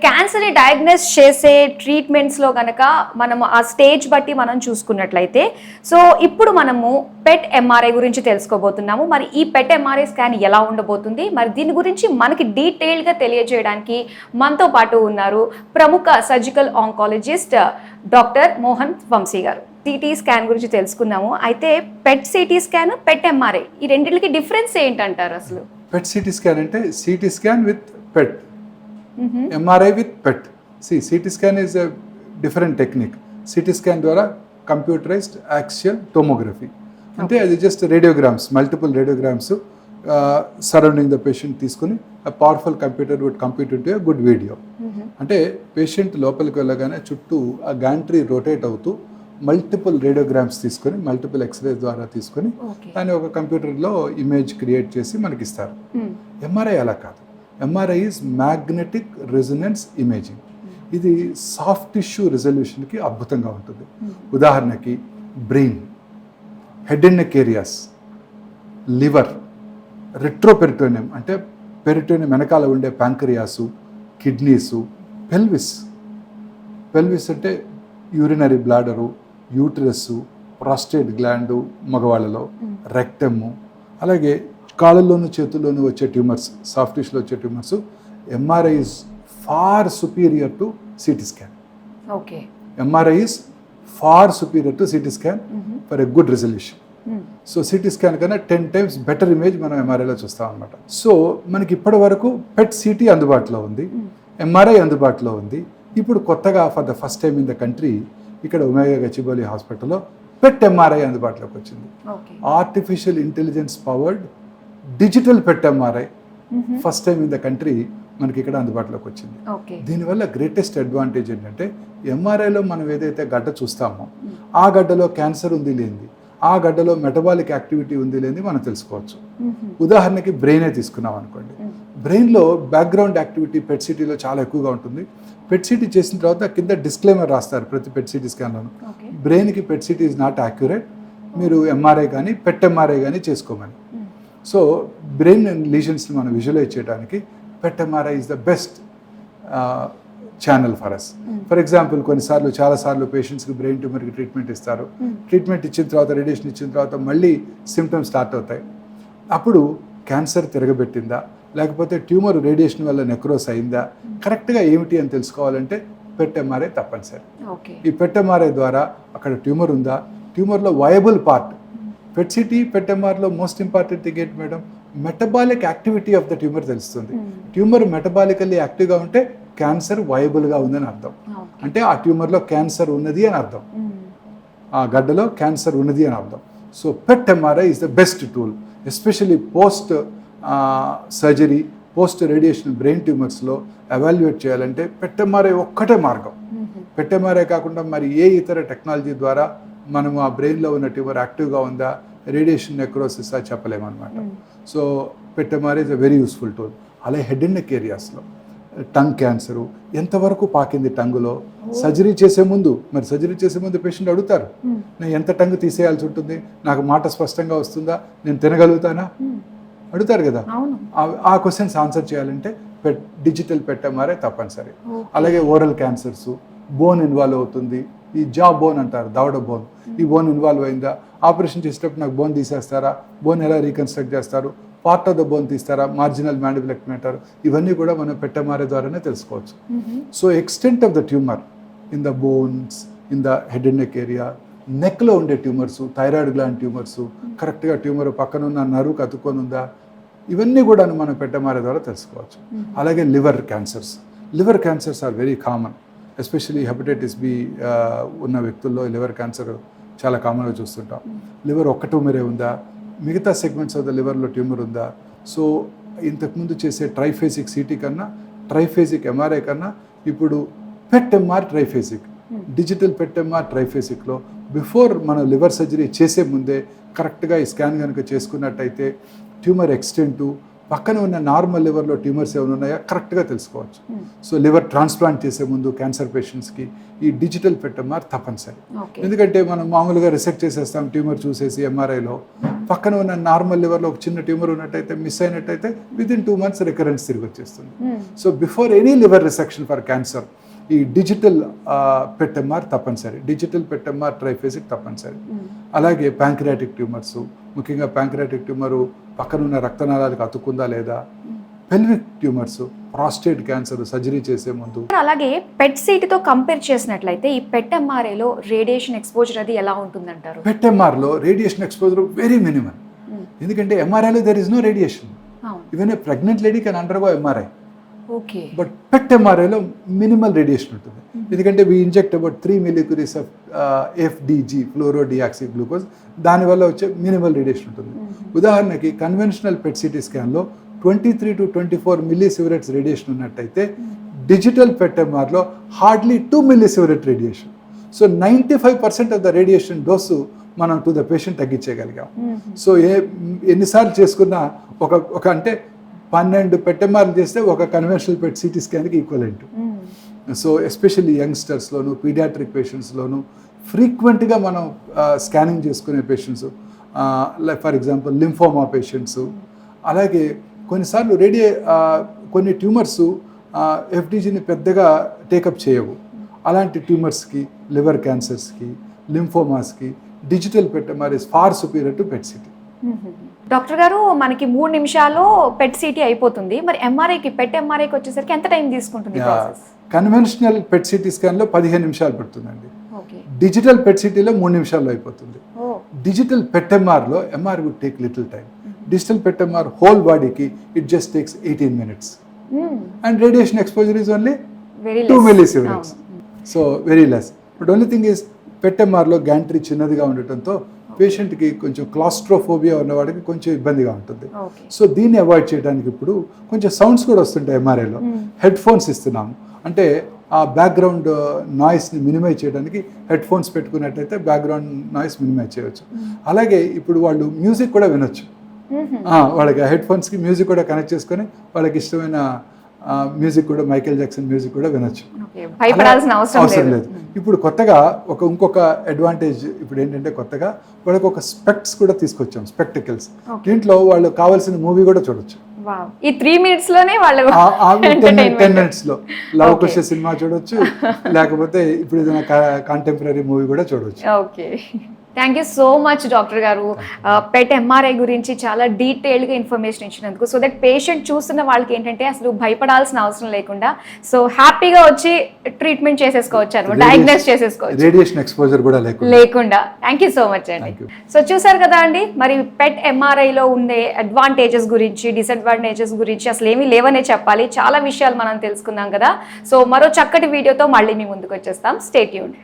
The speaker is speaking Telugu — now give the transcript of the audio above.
క్యాన్సర్ని డయాగ్నోస్ చేసే ట్రీట్మెంట్స్లో కనుక మనం ఆ స్టేజ్ బట్టి మనం చూసుకున్నట్లయితే, సో ఇప్పుడు మనము పెట్ ఎంఆర్ఐ గురించి తెలుసుకోబోతున్నాము. మరి ఈ పెట్ ఎంఆర్ఐ స్కాన్ ఎలా ఉండబోతుంది, మరి దీని గురించి మనకి డీటెయిల్గా తెలియజేయడానికి మనతో పాటు ఉన్నారు ప్రముఖ surgical oncologist doctor Mohan Vamshi గారు. సిటీ స్కాన్ గురించి తెలుసుకున్నాము. అయితే PET CT scan, PET MRI ఈ రెండింటికి డిఫరెన్స్ ఏంటంటారు అసలు? పెట్ సిటీ స్కాన్ అంటే CT scan with PET, MRI with PET. CT scan is a different technique. CT scan ద్వారా కంప్యూటరైజ్డ్ యాక్సియల్ టోమోగ్రఫీ అంటే అది just radiograms, multiple radiograms surrounding the patient తీసుకుని powerful computer would compute into a good video. అంటే పేషెంట్ లోపలికి వెళ్ళగానే చుట్టూ ఆ గ్యాంట్రీ రొటేట్ అవుతూ మల్టిపుల్ రేడియోగ్రామ్స్ తీసుకొని, మల్టిపుల్ ఎక్స్రేస్ ద్వారా తీసుకొని దాన్ని ఒక కంప్యూటర్లో ఇమేజ్ క్రియేట్ చేసి మనకి ఇస్తారు. ఎంఆర్ఐ అలా కాదు. MRI is magnetic resonance imaging. ఇది సాఫ్ట్ టిష్యూ రిజల్యూషన్కి అద్భుతంగా ఉంటుంది. ఉదాహరణకి brain, head and neck areas, liver, retroperitoneum అంటే పెరిటోనియం వెనకాల ఉండే ప్యాంక్రియాసు, కిడ్నీసు, పెల్విస్ అంటే urinary bladder, uterus, prostate gland మగవాళ్ళలో, రెక్టము, అలాగే కాళ్ళలోను చేతుల్లోనూ వచ్చే ట్యూమర్స్, సాఫ్ట్ టిష్యూలో వచ్చే tumours. MRI is far superior to CT scan. Okay, MRI is far superior to CT scan for a good resolution. So CT scan కన్నా 10 times బెటర్ ఇమేజ్ మనం ఎంఆర్ఐలో చూస్తాం అనమాట. సో మనకి ఇప్పటి వరకు పెట్ సిటీ అందుబాటులో ఉంది, ఎంఆర్ఐ అందుబాటులో ఉంది. ఇప్పుడు కొత్తగా for the first time in the country ఇక్కడ ఒమేగా గచ్చిబౌలి హాస్పిటల్లో పెట్ ఎంఆర్ఐ అందుబాటులోకి వచ్చింది. Artificial intelligence powered digital pet MRI first time in the country మనకి ఇక్కడ అందుబాటులోకి వచ్చింది. దీనివల్ల గ్రేటెస్ట్ అడ్వాంటేజ్ ఏంటంటే ఎంఆర్ఐలో మనం ఏదైతే గడ్డ చూస్తామో ఆ గడ్డలో క్యాన్సర్ ఉంది లేనిది, ఆ గడ్డలో మెటబాలిక్ యాక్టివిటీ ఉంది లేనిది మనం తెలుసుకోవచ్చు. ఉదాహరణకి బ్రెయినే తీసుకున్నాం అనుకోండి. బ్రెయిన్లో బ్యాక్గ్రౌండ్ యాక్టివిటీ పెట్ సిటీలో చాలా ఎక్కువగా ఉంటుంది. పెట్ సిటీ చేసిన తర్వాత కింద డిస్క్లైమర్ రాస్తారు ప్రతి పెట్ సిటీ స్కాన్లోను, బ్రెయిన్కి PET CT is not accurate, మీరు ఎంఆర్ఐ కానీ పెట్ ఎంఆర్ఐ కానీ చేసుకోమని. సో బ్రెయిన్ లీజన్స్ని మనం విజువలైజ్ చేయడానికి PET MRI is the best channel for us. For example చాలాసార్లు పేషెంట్స్కి బ్రెయిన్ ట్యూమర్కి ట్రీట్మెంట్ ఇస్తారు. ట్రీట్మెంట్ ఇచ్చిన తర్వాత, రేడియేషన్ ఇచ్చిన తర్వాత మళ్ళీ సిమ్టమ్స్ స్టార్ట్ అవుతాయి. అప్పుడు క్యాన్సర్ తిరగబెట్టిందా లేకపోతే ట్యూమర్ రేడియేషన్ వల్ల నెక్రోస్ అయిందా, కరెక్ట్గా ఏమిటి అని తెలుసుకోవాలంటే పెట్ ఎంఆర్ఐ తప్పనిసరి. ఈ పెట్ ఎంఆర్ఐ ద్వారా అక్కడ ట్యూమర్ ఉందా, ట్యూమర్లో వయబుల్ పార్ట్, పెట్ సిటీ పెట్ ఎంఆర్లో మోస్ట్ ఇంపార్టెంట్ థింగ్ ఏంటి madam, metabolic activity of the tumour తెలుస్తుంది. ట్యూమర్ మెటబాలికల్లీ యాక్టివ్గా ఉంటే క్యాన్సర్ వయబుల్గా ఉందని అర్థం. అంటే ఆ ట్యూమర్లో క్యాన్సర్ ఉన్నది అని అర్థం, ఆ గడ్డలో క్యాన్సర్ ఉన్నది అని అర్థం. So PET MRI is the best tool, especially post surgery, post radiation brain ట్యూమర్స్లో ఎవాల్యుయేట్ చేయాలంటే పెట్ ఎంఆర్ఐ ఒక్కటే మార్గం. పెట్ ఎంఆర్ఐ కాకుండా మరి ఏ ఇతర టెక్నాలజీ ద్వారా మనము ఆ బ్రెయిన్లో ఉన్న ట్యూమర్ యాక్టివ్గా ఉందా, రేడియేషన్ నెక్రోసిస్ చెప్పలేమన్నమాట. So PET MRI is a very useful tool. అలాగే హెడ్ అండ్ నెక్ ఏరియాస్లో టంగ్ క్యాన్సరు ఎంతవరకు పాకింది టంగులో, సర్జరీ చేసే ముందు పేషెంట్ అడుగుతారు, నేను ఎంత టంగ్ తీసేయాల్సి ఉంటుంది, నాకు మాట స్పష్టంగా వస్తుందా, నేను తినగలుగుతానా అడుగుతారు కదా. ఆ క్వశ్చన్స్ ఆన్సర్ చేయాలంటే డిజిటల్ పెట్ ఎంఆర్ఐ తప్పనిసరి. అలాగే ఓరల్ క్యాన్సర్స్, బోన్ ఇన్వాల్వ్ అవుతుంది, ఈ జా బోన్ అంటారు, దవడ బోన్, ఈ బోన్ ఇన్వాల్వ్ అయిందా, ఆపరేషన్ చేసేటప్పుడు నాకు బోన్ తీసేస్తారా, బోన్ ఎలా రీకన్స్ట్రక్ట్ చేస్తారు, పార్ట్ ఆఫ్ ద బోన్ తీస్తారా, మార్జినల్ మ్యాండిబులెక్టమీ అంటారు, ఇవన్నీ కూడా మనం పెట్ ఎంఆర్ఐ ద్వారానే తెలుసుకోవచ్చు. So extent of the tumour in the bones, in the head and neck area, నెక్లో ఉండే ట్యూమర్స్, థైరాయిడ్ గ్లాండ్ ట్యూమర్స్, కరెక్ట్గా ట్యూమర్ పక్కన ఉన్న నరువుకు అతుక్కొని ఉందా, ఇవన్నీ కూడా మనం పెట్ ఎంఆర్ఐ ద్వారా తెలుసుకోవచ్చు. అలాగే liver cancers are very common, especially hepatitis B ఉన్న వ్యక్తుల్లో లివర్ క్యాన్సర్ చాలా కామన్గా చూస్తుంటాం. లివర్ ఒక్క ట్యూమరే ఉందా, మిగతా సెగ్మెంట్స్ ఆఫ్ ద లివర్లో ట్యూమర్ ఉందా. సో ఇంతకుముందు చేసే ట్రైఫేజిక్ సిటీ కన్నా, ట్రైఫేజిక్ ఎంఆర్ఐ కన్నా ఇప్పుడు PET MR triphasic, digital PET MR ట్రైఫేజిక్లో బిఫోర్ మన లివర్ సర్జరీ చేసే ముందే కరెక్ట్గా ఈ స్కాన్ కనుక చేసుకున్నట్టయితే ట్యూమర్ ఎక్స్టెంటు, పక్కన ఉన్న నార్మల్ లివర్లో ట్యూమర్స్ ఏమైనా ఉన్నాయో కరెక్ట్గా తెలుసుకోవచ్చు. సో లివర్ ట్రాన్స్ప్లాంట్ చేసే ముందు క్యాన్సర్ పేషెంట్స్కి ఈ డిజిటల్ PET MR తప్పనిసరి. ఎందుకంటే మనం మామూలుగా రిసెక్ట్ చేసేస్తాం ట్యూమర్ చూసేసి MRIలో, పక్కన ఉన్న నార్మల్ లివర్లో ఒక చిన్న ట్యూమర్ ఉన్నట్టయితే మిస్ అయినట్టయితే వితిన్ 2 months రికరెన్స్ తిరిగి వచ్చేస్తుంది. So before any liver resection for cancer ఈ డిజిటల్ PET MR తప్పనిసరి. డిజిటల్ PET MR ట్రైఫేసిక్ తప్పనిసరి. అలాగే ప్యాంక్రియాటిక్ ట్యూమర్స్, ముఖ్యంగా ప్యాంక్రియాటిక్ ట్యూమరు పక్కనున్న రక్తనాళాలకు అతుక్కుందా లేదా, pelvic tumours, prostate cancer surgery చేసే ముందు. అలాగే PET CT తో కంపేర్ చేసినట్లయితే ఈ PET MRIలో రేడియేషన్ ఎక్స్పోజర్ అది ఎలా ఉంటుందంటారు? PET MRలో రేడియేషన్ ఎక్స్పోజర్ వెరీ మినిమల్. ఎందుకంటే MRIలో there is no radiation. Even a pregnant lady can undergo MRI. Okay. But PET MRIలో మినిమల్ రేడియేషన్ ఉంటుంది. ఎందుకంటే we inject about 3 millicuries of FDG fluorodeoxy glucose, దానివల్ల వచ్చే మినిమల్ రేడియేషన్ ఉంటుంది. ఉదాహరణకి కన్వెన్షనల్ PET CT స్కాన్లో 23 to 24 millisieverts రేడియేషన్ ఉన్నట్టయితే డిజిటల్ PET MRలో hardly 2 millisieverts radiation. So 95% of the radiation dose మనం టు ద పేషెంట్ తగ్గించేయగలిగాం. సో ఎన్నిసార్లు చేసుకున్నా ఒక అంటే 12 PET MRలు చేస్తే ఒక కన్వెన్షనల్ PET CT స్కాన్కి ఈక్వలెంట్. సో ఎస్పెషల్లీ యంగ్స్టర్స్లోను, పీడియాట్రిక్ పేషెంట్స్లోను ఫ్రీక్వెంట్గా మనం స్కానింగ్ చేసుకునే patients, like for example lymphoma patients, అలాగే కొన్నిసార్లు కొన్ని ట్యూమర్స్ FDGని పెద్దగా టేకప్ చేయవు. అలాంటి ట్యూమర్స్కి, లివర్ క్యాన్సర్స్కి, లింఫోమాస్కి digital PET MR is far superior to PET CT. Doctor గారు, మనకి 3 నిమిషాల్లో PET CT అయిపోతుంది. మరి MRIకి PET MRIకి వచ్చేసరికి ఎంత టైం తీసుకుంటుంది ప్రాసెస్? కన్వెన్షనల్ PET CT స్కాన్లో 15 నిమిషాలు పడుతుందండి. డిజిటల్ PET CTలో 3 నిమిషాల్లో అయిపోతుంది. డిజిటల్ PET MRలో MR would take little time. Digital PET MR whole బాడీకి it just takes 18 minutes. And radiation exposure is only 2 millisieverts. So very less. But only thing is PET MRలో గ్యాంట్రీ చిన్నదిగా ఉండటంతో పేషెంట్కి కొంచెం క్లాస్ట్రోఫోబియా ఉన్నవాడికి కొంచెం ఇబ్బందిగా ఉంటుంది. సో దీన్ని అవాయిడ్ చేయడానికి ఇప్పుడు కొంచెం సౌండ్స్ కూడా వస్తుంటాయి MRIలో. హెడ్ ఫోన్స్ ఇస్తున్నాము. అంటే ఆ బ్యాక్గ్రౌండ్ నాయిస్ని మినిమైజ్ చేయడానికి హెడ్ ఫోన్స్ పెట్టుకున్నట్టయితే బ్యాక్గ్రౌండ్ నాయిస్ మినిమైజ్ చేయవచ్చు. అలాగే ఇప్పుడు వాళ్ళు మ్యూజిక్ కూడా వినొచ్చు. వాళ్ళకి హెడ్ ఫోన్స్కి మ్యూజిక్ కూడా కనెక్ట్ చేసుకొని వాళ్ళకి ఇష్టమైన మ్యూజిక్ కూడా, మైకేల్ జాక్సన్ మ్యూజిక్ కూడా వినొచ్చు. అవసరం లేదు. ఇప్పుడు కొత్తగా ఇంకొక అడ్వాంటేజ్ ఇప్పుడు ఏంటంటే కొత్తగా వాళ్ళకి ఒక స్పెక్ట్స్ కూడా తీసుకొచ్చాం, స్పెక్టికల్స్. దీంట్లో వాళ్ళు కావాల్సిన మూవీ కూడా చూడొచ్చు. ఈ 3 minutes లోనే వాళ్ళు 10 minutes లో లవ్ కుష సినిమా చూడొచ్చు, లేకపోతే ఇప్పుడు ఏదైనా కాంటెంపరీ మూవీ కూడా చూడొచ్చు. Okay. Thank you so much doctor గారు. PET MRI గురించి చాలా డీటెయిల్గా ఇన్ఫర్మేషన్ ఇచ్చినందుకు. సో దట్ పేషెంట్ చూస్తున్న వాళ్ళకి ఏంటంటే అసలు భయపడాల్సిన అవసరం లేకుండా సో హ్యాపీగా వచ్చి ట్రీట్మెంట్ చేసేసుకోవచ్చు అనమాట, డయాగ్నోస్ చేసేసుకోవచ్చు, రేడియేషన్ ఎక్స్పోజర్ కూడా లేకుండా. థ్యాంక్ యూ సో మచ్ అండి. సో చూసారు కదా అండి, మరి PET MRIలో ఉండే అడ్వాంటేజెస్ గురించి, డిసడ్వాంటేజెస్ గురించి అసలు ఏమీ లేవనే చెప్పాలి. చాలా విషయాలు మనం తెలుసుకున్నాం కదా. సో మరో చక్కటి వీడియోతో మళ్ళీ మీ ముందుకు వచ్చేస్తాం. Stay tuned.